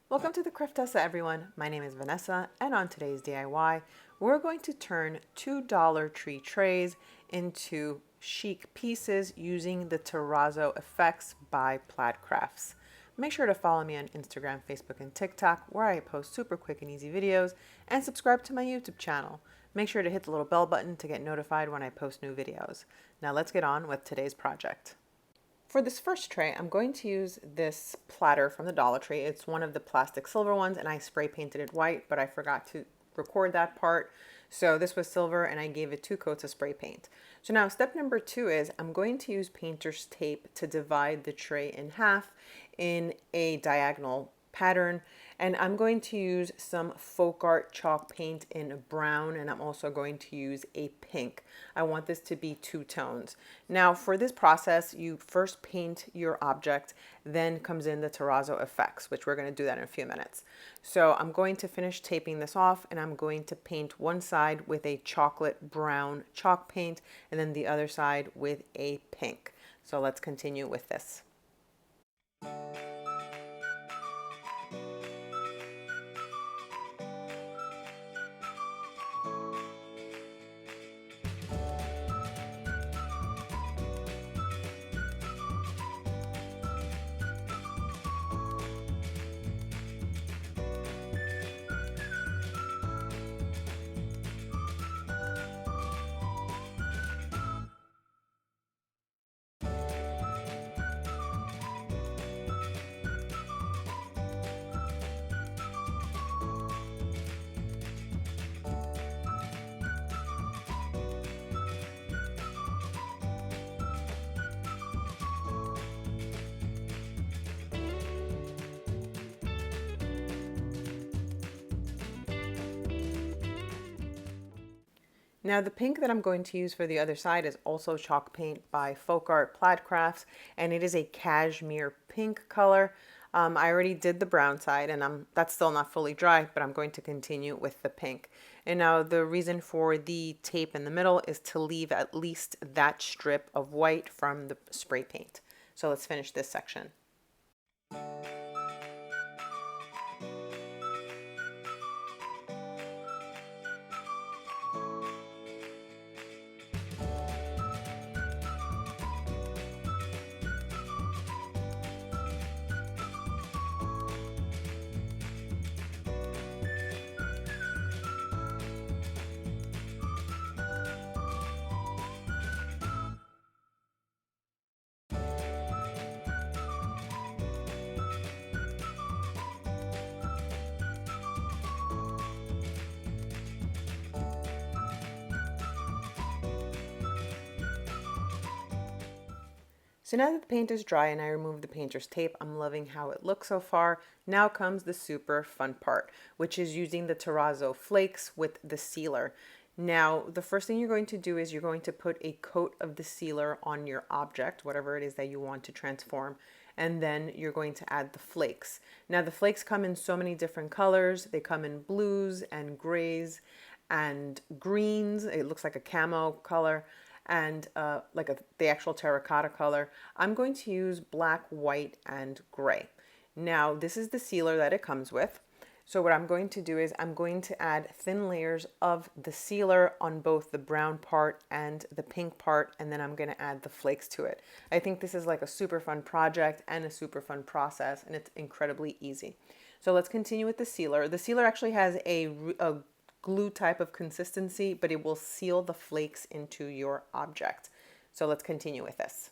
Welcome to the CHIC, everyone. My name is Vanessa, and on today's DIY, we're going to turn $2 tree trays into chic pieces using the Terrazzo effects by Platters. Make sure to follow me on Instagram, Facebook, and TikTok, where I post super quick and easy videos, and subscribe to my YouTube channel. Make sure to hit the little bell button to get notified when I post new videos. Now let's get on with today's project. For this first tray, I'm going to use this platter from the Dollar Tree. It's one of the plastic silver ones, and I spray painted it white, but I forgot to record that part. So this was silver, and I gave it 2 coats of spray paint. So now step number 2 is I'm going to use painter's tape to divide the tray in half in a diagonal pattern, and I'm going to use some folk art chalk paint in brown, and I'm also going to use a pink. I want this to be 2 tones. Now for this process, you first paint your object, then comes in the Terrazzo effects, which we're going to do that in a few minutes. So I'm going to finish taping this off, and I'm going to paint one side with a chocolate brown chalk paint and then the other side with a pink. So let's continue with this. Now the pink that I'm going to use for the other side is also chalk paint by Folk Art Plaid Crafts, and it is a cashmere pink color. I already did the brown side, and that's still not fully dry, but I'm going to continue with the pink. And now the reason for the tape in the middle is to leave at least that strip of white from the spray paint. So let's finish this section. So now that the paint is dry and I removed the painter's tape, I'm loving how it looks so far. Now comes the super fun part, which is using the Terrazzo flakes with the sealer. Now, the first thing you're going to do is you're going to put a coat of the sealer on your object, whatever it is that you want to transform, and then you're going to add the flakes. Now, the flakes come in so many different colors. They come in blues and grays and greens. It looks like a camo color, and the actual terracotta color. I'm going to use black, white, and gray. Now, this is the sealer that it comes with. So what I'm going to do is I'm going to add thin layers of the sealer on both the brown part and the pink part, and then I'm going to add the flakes to it. I think this is like a super fun project and a super fun process, and it's incredibly easy. So let's continue with the sealer. The sealer actually has a glue type of consistency, but it will seal the flakes into your object. So let's continue with this.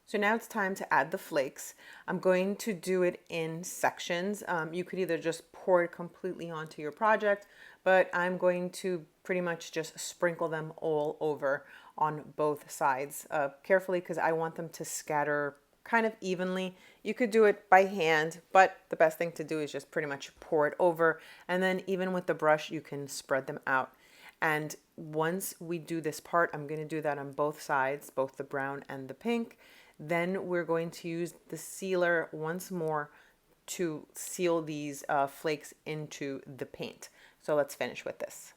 So now it's time to add the flakes. I'm going to do it in sections. You could either just pour it completely onto your project, but I'm going to pretty much just sprinkle them all over on both sides carefully because I want them to scatter kind of evenly. You could do it by hand, but the best thing to do is just pretty much pour it over. And then even with the brush, you can spread them out. And once we do this part, I'm going to do that on both sides, both the brown and the pink. Then we're going to use the sealer once more to seal these flakes into the paint. So let's finish with this.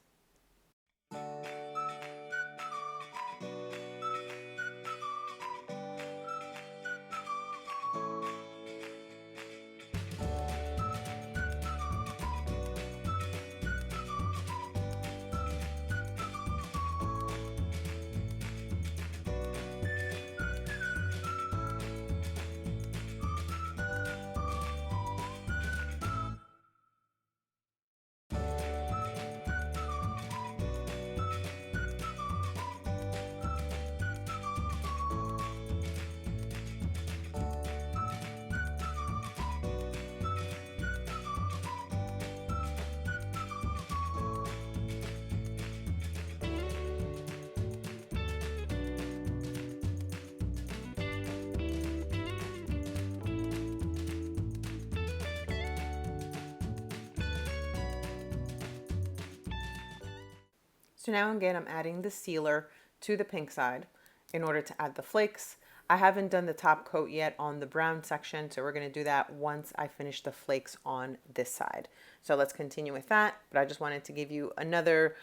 So now again, I'm adding the sealer to the pink side in order to add the flakes. I haven't done the top coat yet on the brown section, so we're going to do that once I finish the flakes on this side. So let's continue with that, but I just wanted to give you another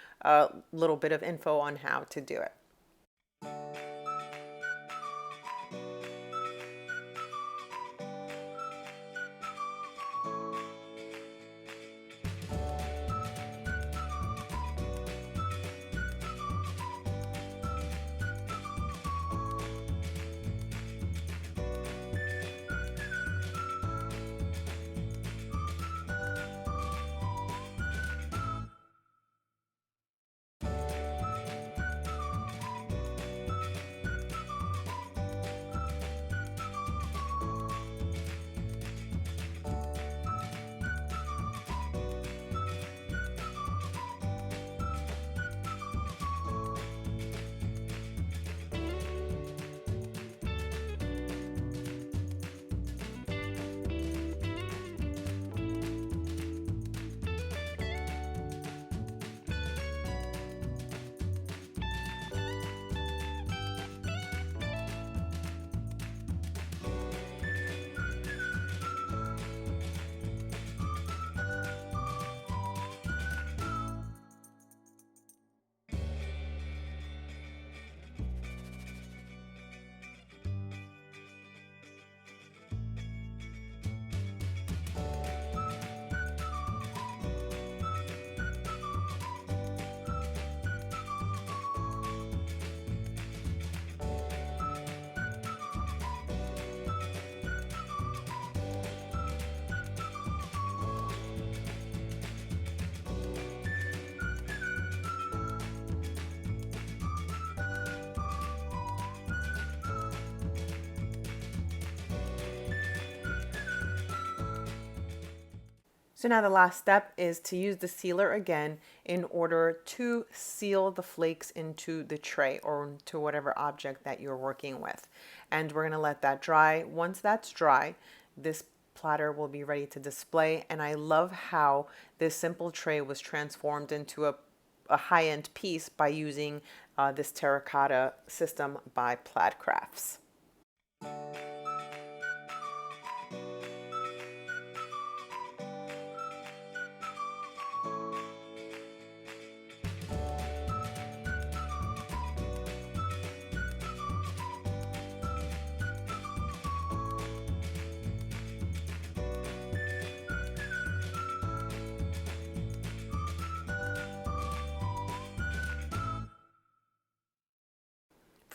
little bit of info on how to do it. So now the last step is to use the sealer again in order to seal the flakes into the tray or to whatever object that you're working with. And we're going to let that dry. Once that's dry, this platter will be ready to display. And I love how this simple tray was transformed into a high-end piece by using this terracotta system by Platters.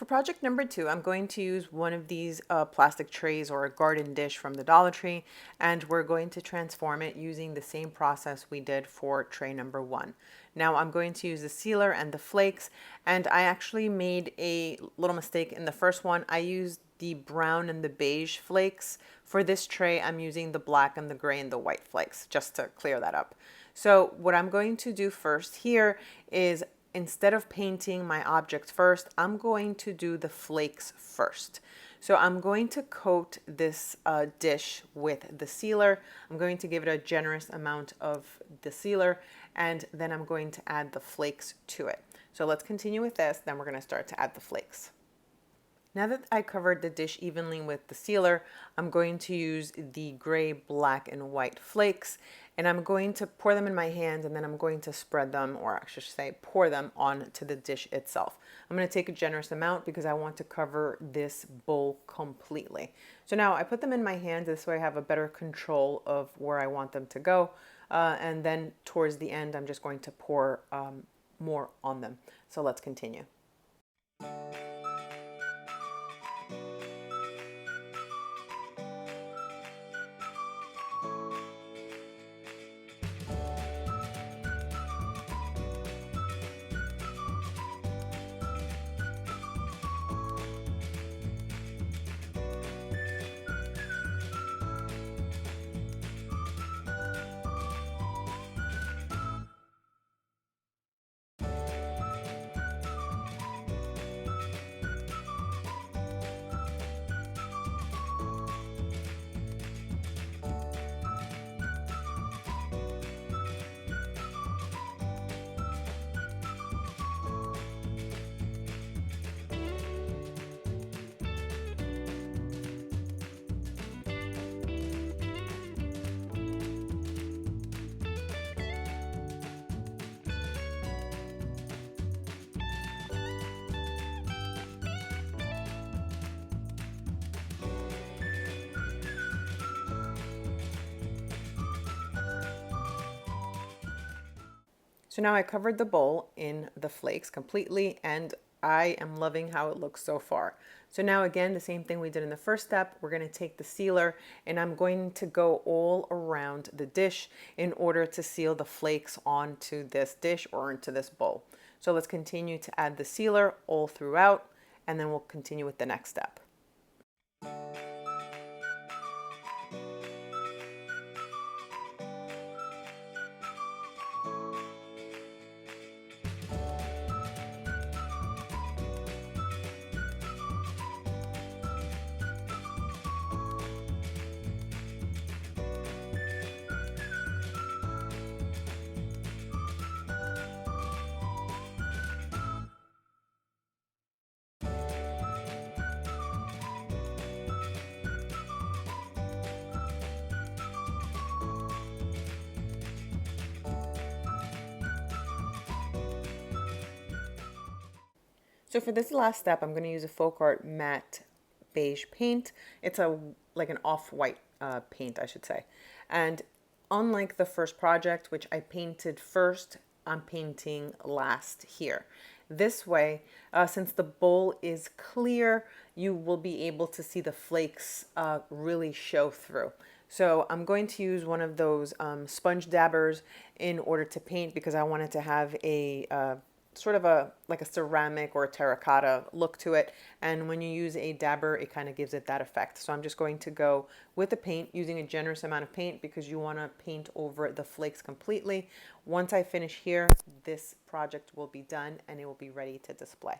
For project number 2, I'm going to use one of these plastic trays or a garden dish from the Dollar Tree, and we're going to transform it using the same process we did for tray number 1. Now I'm going to use the sealer and the flakes, and I actually made a little mistake in the first one. I used the brown and the beige flakes. For this tray, I'm using the black and the gray and the white flakes, just to clear that up. So what I'm going to do first here is, instead of painting my object first, I'm going to do the flakes first. So I'm going to coat this dish with the sealer. I'm going to give it a generous amount of the sealer, and then I'm going to add the flakes to it. So let's continue with this, then we're going to start to add the flakes. Now that I covered the dish evenly with the sealer, I'm going to use the gray, black, and white flakes, and I'm going to pour them in my hand, and then I'm going to spread them, or I should say pour them onto the dish itself. I'm going to take a generous amount because I want to cover this bowl completely. So now I put them in my hand, this way I have a better control of where I want them to go, and then towards the end I'm just going to pour more on them. So let's continue. So now I covered the bowl in the flakes completely, and I am loving how it looks so far. So now again, the same thing we did in the first step, we're going to take the sealer and I'm going to go all around the dish in order to seal the flakes onto this dish or into this bowl. So let's continue to add the sealer all throughout, and then we'll continue with the next step. So for this last step, I'm going to use a Folk Art matte beige paint. It's like an off-white paint, I should say. And unlike the first project, which I painted first, I'm painting last here. This way, since the bowl is clear, you will be able to see the flakes really show through. So I'm going to use one of those sponge dabbers in order to paint, because I wanted to have a sort of like a ceramic or a terracotta look to it, and when you use a dabber it kind of gives it that effect. So I'm just going to go with the paint, using a generous amount of paint because you want to paint over the flakes completely. Once I finish here, this project will be done and it will be ready to display.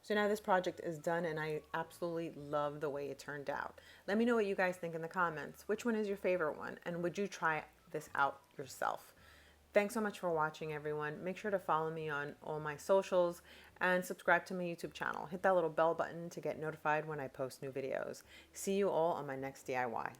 So now this project is done and I absolutely love the way it turned out. Let me know what you guys think in the comments. Which one is your favorite one? And would you try this out yourself? Thanks so much for watching, everyone. Make sure to follow me on all my socials and subscribe to my YouTube channel. Hit that little bell button to get notified when I post new videos. See you all on my next DIY.